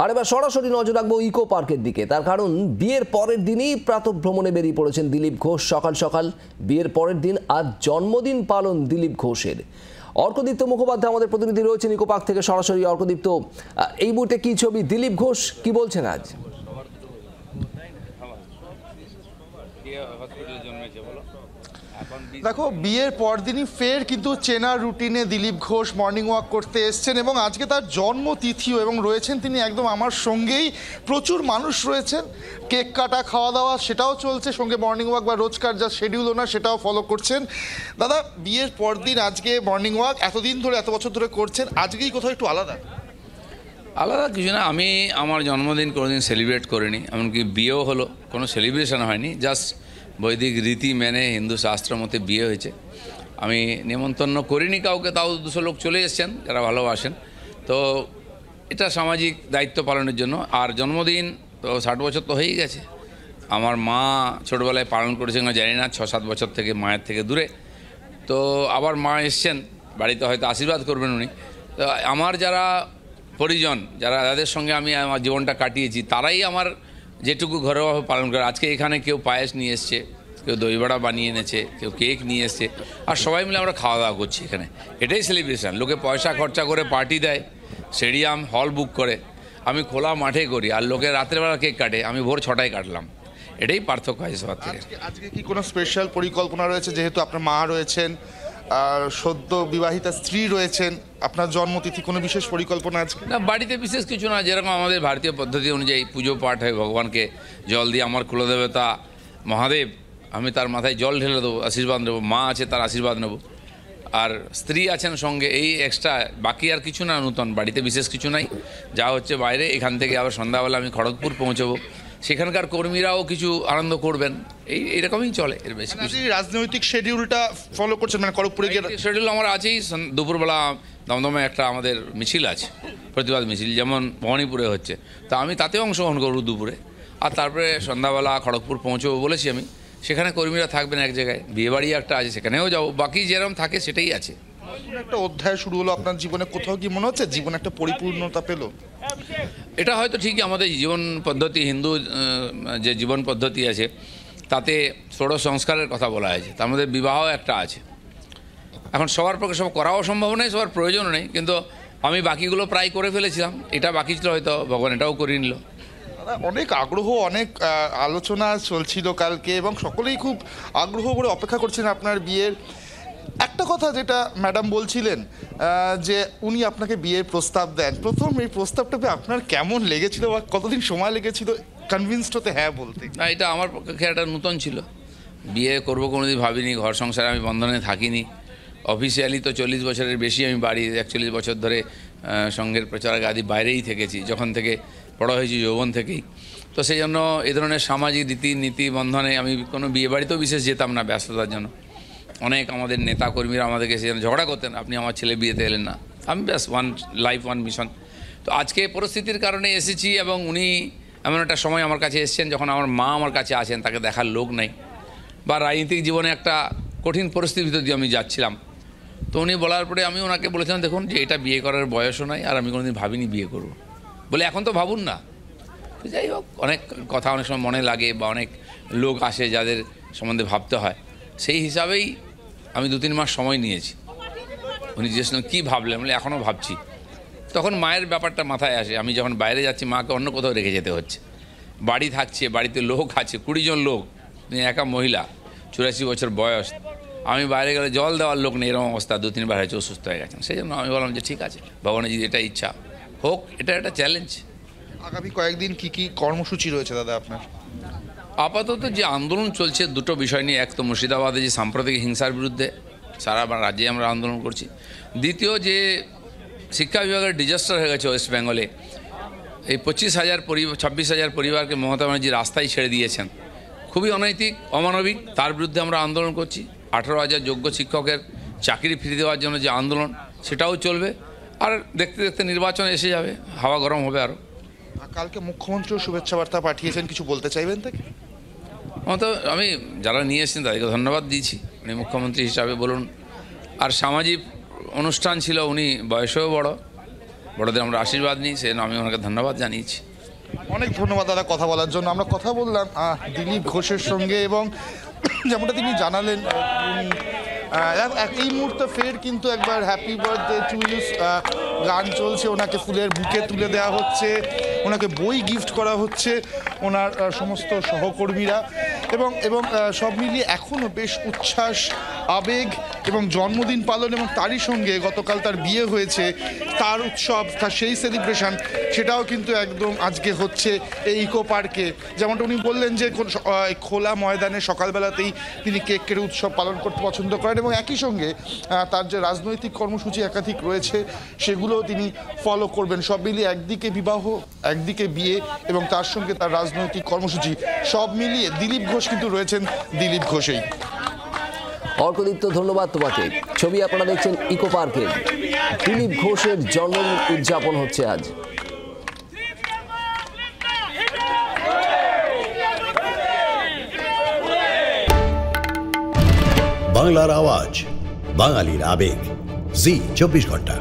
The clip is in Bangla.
আর এবার সরাসরি নজর রাখবো ইকো পার্কের দিকে। তার কারণ বিয়ের পরের দিনই প্রাতঃভ্রমণে বেরিয়ে পড়েছেন দিলীপ ঘোষ। সকাল সকাল বিয়ের পরের দিন আজ জন্মদিন পালন দিলীপ ঘোষের। অর্কদীপ্ত মুখোপাধ্যায় আমাদের প্রতিনিধি রয়েছেন ইকো পার্ক থেকে সরাসরি। অর্কদীপ্ত, এই মুহূর্তে কি ছবি, দিলীপ ঘোষ কি বলছেন আজ? দেখো, বিয়ের পরদিনই ফের কিন্তু চেনা রুটিনে দিলীপ ঘোষ মর্নিং ওয়াক করতে এসছেন এবং আজকে তার জন্মতিথিও, এবং রয়েছেন তিনি একদম আমার সঙ্গেই। প্রচুর মানুষ রয়েছেন, কেক কাটা, খাওয়া দাওয়া সেটাও চলছে, সঙ্গে মর্নিং ওয়াক বা রোজকার যা শিডিউল ওনার সেটাও ফলো করছেন। দাদা, বিয়ের পরদিন আজকে মর্নিং ওয়াক এতদিন ধরে, এত বছর ধরে করছেন, আজকেই কোথাও একটু আলাদা? আলাদা কিছু না, আমি আমার জন্মদিন কোনোদিন সেলিব্রেট করিনি, এমনকি বিয়েও হলো কোনো সেলিব্রেশন হয়নি, জাস্ট বৈদিক রীতি মেনে হিন্দু শাস্ত্র মতে বিয়ে হয়েছে। আমি নিমন্ত্রণ করিনি কাউকে, তাও 200 লোক চলে এসছেন যারা ভালোবাসেন। তো এটা সামাজিক দায়িত্ব পালনের জন্য। আর জন্মদিন তো 60 বছর তো হয়েই গেছে। আমার মা ছোটোবেলায় পালন করেছেন, জানি না 6-7 বছর থেকে মায়ের থেকে দূরে। তো আবার মা এসছেন বাড়িতে, হয়তো আশীর্বাদ করবেন উনি। তো আমার যারা পরিজন, যাদের সঙ্গে আমি আমার জীবনটা কাটিয়েছি, তারাই আমার যেটুকু ঘরোয়াভাবে পালন করে। আজকে এখানে কেউ পায়েস নিয়ে এসছে, কেউ দইবড়া বানিয়ে এনেছে, কেউ কেক নিয়ে এসছে, আর সবাই মিলে আমরা খাওয়া দাওয়া করছি এখানে। এটাই সেলিব্রেশন। লোকে পয়সা খরচা করে পার্টি দেয়, স্টেডিয়াম হল বুক করে, আমি খোলা মাঠে করি, আর লোকে রাত্রেবেলা কেক কাটে, আমি ভোর 6টায় কাটলাম। এটাই পার্থক্য হয় সবার থেকে। আজকে কি কোনো স্পেশাল পরিকল্পনা রয়েছে, যেহেতু আপনার মা রয়েছেন আর সদ্য বিবাহিতা স্ত্রী রয়েছেন, আপনার জন্মতিথি, কোনো বিশেষ পরিকল্পনা আছে? না, বাড়িতে বিশেষ কিছু না, যেরকম আমাদের ভারতীয় পদ্ধতি অনুযায়ী পুজো পাঠ হয়, ভগবানকে জল দিয়ে, আমার কুলদেবতা মহাদেব, আমি তার মাথায় জল ঢেলে দেবো, আশীর্বাদ নেবো। মা আছে, তার আশীর্বাদ নেবো, আর স্ত্রী আছেন সঙ্গে, এই এক্সট্রা। বাকি আর কিছু না, নূতন বাড়িতে বিশেষ কিছু নাই, যা হচ্ছে বাইরে। এখান থেকে আবার সন্ধ্যাবেলা আমি খড়গপুর পৌঁছবো, সেখানকার কর্মীরাও কিছু আনন্দ করবেন, এইরকমই চলে। এর বেশি রাজনৈতিক শিডিউলটা ফলো করছেন, মানে খড়গপুরে গিয়ে শিডিউল আমার আছেই। দুপুরবেলা দমদমে একটা আমাদের মিছিল আছে, প্রতিবাদ মিছিল, যেমন ভবানীপুরে হচ্ছে, তা আমি তাতেও অংশগ্রহণ করব দুপুরে। আর তারপরে সন্ধ্যাবেলা খড়গপুর পৌঁছবো বলেছি আমি, সেখানে কর্মীরা থাকবেন এক জায়গায়। বিয়েবাড়ি একটা আছে, সেখানেও যাবো। বাকি যেরকম থাকে সেটাই আছে। একটা অধ্যায় শুরু হলো আপনার জীবনে, কোথাও কি মনে হচ্ছে জীবন একটা পরিপূর্ণতা পেল? এটা হয়তো ঠিকই, আমাদের জীবন পদ্ধতি, হিন্দু যে জীবন পদ্ধতি আছে, তাতে ষোড়শ সংস্কারের কথা বলা হয়েছে, তার মধ্যে বিবাহ একটা আছে। এখন সবার পক্ষে সব করাও সম্ভব নেই, সবার প্রয়োজনও নেই, কিন্তু আমি বাকিগুলো প্রায় করে ফেলেছিলাম। এটা বাকি ছিল, হয়তো ভগবান এটাও করে নিল। অনেক আগ্রহ, অনেক আলোচনা চলছিল কালকে, এবং সকলেই খুব আগ্রহ করে অপেক্ষা করছেন আপনার বিয়ের। একটা কথা যেটা ম্যাডাম বলছিলেন, যে উনি আপনাকে বিয়ের প্রস্তাব দেন, প্রথম এই প্রস্তাবটা পেয়ে আপনার কেমন লেগেছিল বা কতদিন সময় লেগেছিল কনভিন্সড হতে হ্যাঁ বলতে? না, এটা আমার পক্ষে একটা নূতন ছিল। বিয়ে করবো কোনোদিন ভাবিনি, ঘর সংসারে আমি বন্ধনে থাকিনি। অফিসিয়ালি তো 40 বছরের বেশি আমি বাড়ি, 41 বছর ধরে সঙ্ঘের প্রচারক আদি বাইরেই থেকেছি, যখন থেকে বড় হয়েছি, যৌবন থেকেই। তো সেই জন্য এই ধরনের সামাজিক রীতিনীতি বন্ধনে আমি কোনো বিয়ে বাড়িতেও বিশেষ যেতাম না ব্যস্ততার জন্য। অনেক আমাদের নেতা কর্মীরা আমাদেরকে সেজন্য ঝগড়া করতেন, আপনি আমার ছেলে বিয়েতে এলেন না। আমি ব্যাস ওয়ান লাইফ ওয়ান মিশন। তো আজকে পরিস্থিতির কারণে এসেছি, এবং উনি এমন একটা সময় আমার কাছে এসেছেন যখন আমার মা আমার কাছে আছেন, তাকে দেখার লোক নেই, বা রাজনৈতিক জীবনে একটা কঠিন পরিস্থিতির ভিতর দিয়ে আমি যাচ্ছিলাম। তো উনি বলার পরে আমি ওনাকে বলেছিলাম, দেখুন যে এটা বিয়ে করার বয়সও নয়, আর আমি কোনোদিন ভাবিনি বিয়ে করব বলে, এখন তো ভাবুন না। তো যাই হোক, অনেক কথা অনেক সময় মনে লাগে, বা অনেক লোক আসে যাদের সম্বন্ধে ভাবতে হয়, সেই হিসাবেই আমি 2-3 মাস সময় নিয়েছি। উনি জিজ্ঞেস করলেন কী ভাবলেন, বলে এখনও ভাবছি। তখন মায়ের ব্যাপারটা মাথায় আসে, আমি যখন বাইরে যাচ্ছি মাকে অন্য কোথাও রেখে যেতে হচ্ছে, বাড়ি থাকছে, বাড়িতে লোক আছে 20 জন লোক, তিনি একা মহিলা, 84 বছর বয়স, আমি বাইরে গেলে জল দেওয়ার লোক নেই, এরকম অবস্থা। 2-3 বার হয়েছে অসুস্থ হয়ে গেছেন। সেই জন্য আমি বললাম যে ঠিক আছে, ভগবানের যদি এটা ইচ্ছা হোক, এটা একটা চ্যালেঞ্জ। আগামী কয়েকদিন কি কি কর্মসূচি রয়েছে দাদা আপনার? আপাতত যে আন্দোলন চলছে, দুটো বিষয় নিয়ে। এক তো মুর্শিদাবাদে যে সাম্প্রদায়িক হিংসার বিরুদ্ধে সারা রাজ্যে আমরা আন্দোলন করছি। দ্বিতীয়, যে শিক্ষা বিভাগের ডিজাস্টার হয়ে গেছে ওয়েস্ট বেঙ্গলে, এই 26,000 পরিবারকে মমতা ব্যানার্জি রাস্তায় ছেড়ে দিয়েছেন, খুবই অনৈতিক, অমানবিক। তার বিরুদ্ধে আমরা আন্দোলন করছি। 18,000 যোগ্য শিক্ষকের চাকরি ফিরিয়ে দেওয়ার জন্য যে আন্দোলন, সেটাও চলবে। আর দেখতে দেখতে নির্বাচন এসে যাবে, হাওয়া গরম হবে আরও। কালকে মুখ্যমন্ত্রীও শুভেচ্ছা বার্তা পাঠিয়েছেন, কিছু বলতে চাইবেন তাকে? তো আমি যারা নিয়ে এসেছেন তাদেরকে ধন্যবাদ দিয়েছি, উনি মুখ্যমন্ত্রী হিসাবে বলুন। আর সামাজিক অনুষ্ঠান ছিল, উনি বয়সেও বড়, বড়দের আমরা আশীর্বাদ নিই, সেজন্য আমি ওনাকে ধন্যবাদ জানিয়েছি। অনেক ধন্যবাদ দাদা কথা বলার জন্য। আমরা কথা বললাম দিলীপ ঘোষের সঙ্গে এবং যেমনটা তিনি জানালেন এই মুহূর্তে ফের কিন্তু একবার হ্যাপি বার্থডে টু ইউ গান চলছে, ওনাকে ফুলের বুকে তুলে দেওয়া হচ্ছে, ওনাকে বই গিফট করা হচ্ছে ওনার সমস্ত সহকর্মীরা এবং এবং সব মিলিয়ে এখনও বেশ উচ্ছ্বাস, আবেগ এবং জন্মদিন পালন এবং তারই সঙ্গে গতকাল তার বিয়ে হয়েছে, তার উৎসব, তার সেই সেলিব্রেশন, সেটাও কিন্তু একদম আজকে হচ্ছে এই ইকো পার্কে। যেমনটা উনি বললেন যে খোলা ময়দানে সকালবেলাতেই তিনি কেক কেটে উৎসব পালন করতে পছন্দ করেন এবং একই সঙ্গে তার যে রাজনৈতিক কর্মসূচি একাধিক রয়েছে সেগুলোও তিনি ফলো করবেন। সব মিলিয়ে একদিকে বিবাহ, একদিকে বিয়ে এবং তার সঙ্গে তার রাজনৈতিক কর্মসূচি, সব মিলিয়ে দিলীপ ঘোষ কিন্তু রয়েছেন দিলীপ ঘোষেই। অর্কদীপ্ত, ধন্যবাদ তোমাকে। ছবি আপনারা দেখছেন ইকো পার্কে, দিলীপ ঘোষের জন্মদিন উদযাপন হচ্ছে আজ। বাংলার আওয়াজ, বাঙালির আবেগ, জি 24 ঘন্টা।